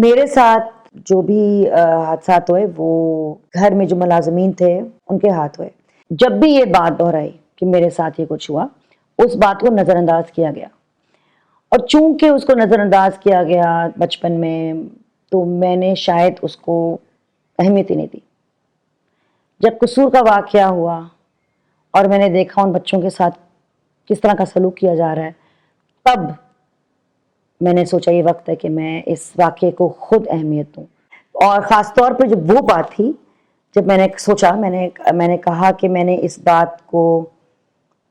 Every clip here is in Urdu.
میرے ساتھ جو بھی حادثات ہوئے وہ گھر میں جو ملازمین تھے ان کے ہاتھ ہوئے. جب بھی یہ بات دہرائی کہ میرے ساتھ یہ کچھ ہوا، اس بات کو نظر انداز کیا گیا، اور چونکہ اس کو نظر انداز کیا گیا بچپن میں، تو میں نے شاید اس کو اہمیت ہی نہیں دی. جب قصور کا واقعہ ہوا اور میں نے دیکھا ان بچوں کے ساتھ کس طرح کا سلوک کیا جا رہا ہے، تب میں نے سوچا یہ وقت ہے کہ میں اس واقعے کو خود اہمیت دوں. اور خاص طور پہ جب وہ بات تھی، جب میں نے سوچا، میں نے کہا کہ میں نے اس بات کو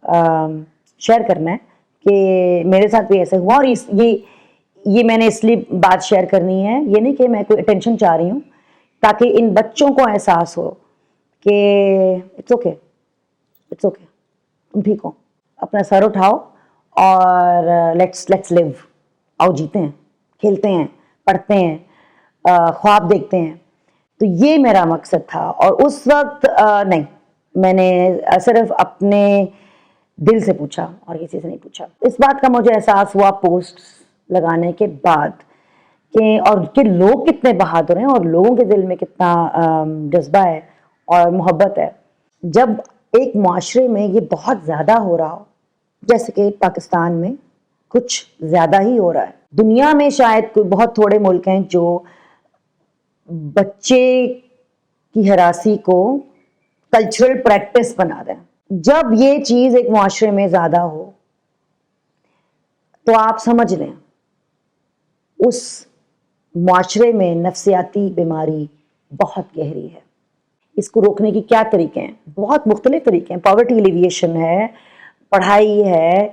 شیئر کرنا ہے کہ میرے ساتھ بھی ایسے ہوا، اور یہ میں نے اس لیے بات شیئر کرنی ہے، یہ نہیں کہ میں کوئی اٹینشن چاہ رہی ہوں، تاکہ ان بچوں کو احساس ہو کہ اٹس اوکے، اٹس اوکے، تم ٹھیک ہو، اپنا سر اٹھاؤ اور لیٹس لیو، آؤ جیتے ہیں، کھیلتے ہیں، پڑھتے ہیں، خواب دیکھتے ہیں. تو یہ میرا مقصد تھا. اور اس وقت نہیں، میں نے صرف اپنے دل سے پوچھا اور کسی سے نہیں پوچھا. اس بات کا مجھے احساس ہوا پوسٹ لگانے کے بعد کہ لوگ کتنے بہادر ہیں اور لوگوں کے دل میں کتنا جذبہ ہے اور محبت ہے. جب ایک معاشرے میں یہ بہت زیادہ ہو رہا ہو، جیسے کہ پاکستان میں کچھ زیادہ ہی ہو رہا ہے، دنیا میں شاید کوئی بہت تھوڑے ملک ہیں جو بچے کی ہراسانی کو کلچرل پریکٹس بنا دیں. جب یہ چیز ایک معاشرے میں زیادہ ہو تو آپ سمجھ لیں اس معاشرے میں نفسیاتی بیماری بہت گہری ہے. اس کو روکنے کی کیا طریقے ہیں؟ بہت مختلف طریقے ہیں. پاورٹی ایلیویشن ہے، پڑھائی ہے،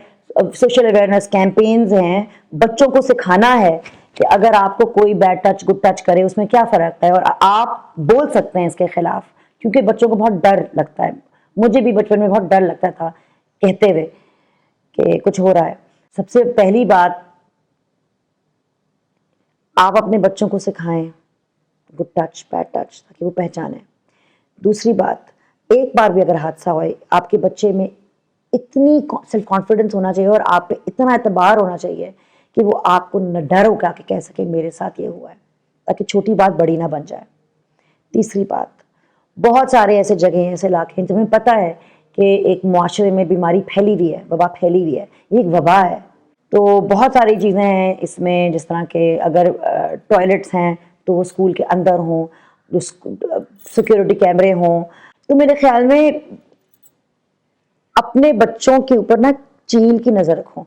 سوشل اویئرنیس کیمپینز ہیں، بچوں کو سکھانا ہے کہ اگر آپ کو کوئی بیڈ ٹچ گڈ ٹچ کرے اس میں کیا فرق ہے، اور آپ بول سکتے ہیں اس کے خلاف، کیونکہ بچوں کو بہت ڈر لگتا ہے. مجھے بھی بچپن میں بہت ڈر لگتا تھا کہتے ہوئے کہ کچھ ہو رہا ہے. سب سے پہلی بات، آپ اپنے بچوں کو سکھائیں گڈ ٹچ بیڈ ٹچ، تاکہ وہ پہچانیں. دوسری بات، ایک بار بھی اگر حادثہ ہوئے، آپ کے بچے میں اتنی سیلف کانفیڈنس ہونا چاہیے اور آپ پہ اتنا اعتبار ہونا چاہیے کہ وہ آپ کو نہ ڈر ہو کے کہہ سکے میرے ساتھ یہ ہوا ہے، تاکہ چھوٹی بات بڑی نہ بن جائے. تیسری بات، بہت سارے ایسے جگہیں ہیں، ایسے علاقے ہیں جنہیں پتہ ہے کہ ایک معاشرے میں بیماری پھیلی ہوئی ہے، وبا پھیلی ہوئی ہے، یہ ایک وبا ہے. تو بہت ساری چیزیں ہیں اس میں، جس طرح کہ اگر ٹوائلٹس ہیں تو وہ اسکول کے اندر ہوں، سیکیورٹی کیمرے ہوں. تو میرے خیال میں اپنے بچوں کے اوپر نا چیل کی نظر رکھو.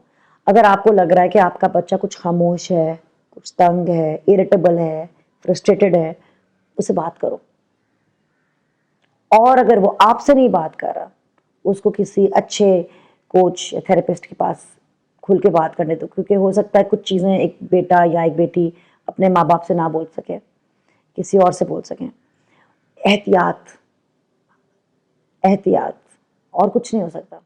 اگر آپ کو لگ رہا ہے کہ آپ کا بچہ کچھ خاموش ہے، کچھ تنگ ہے، اریٹیبل ہے، فرسٹریٹڈ ہے، اسے بات کرو. اور اگر وہ آپ سے نہیں بات کر رہا، اس کو کسی اچھے کوچ یا تھراپسٹ کے پاس کھل کے بات کرنے دو، کیونکہ ہو سکتا ہے کچھ چیزیں ایک بیٹا یا ایک بیٹی اپنے ماں باپ سے نہ بول سکے، کسی اور سے بول سکیں. احتیاط، احتیاط، اور کچھ نہیں ہو سکتا.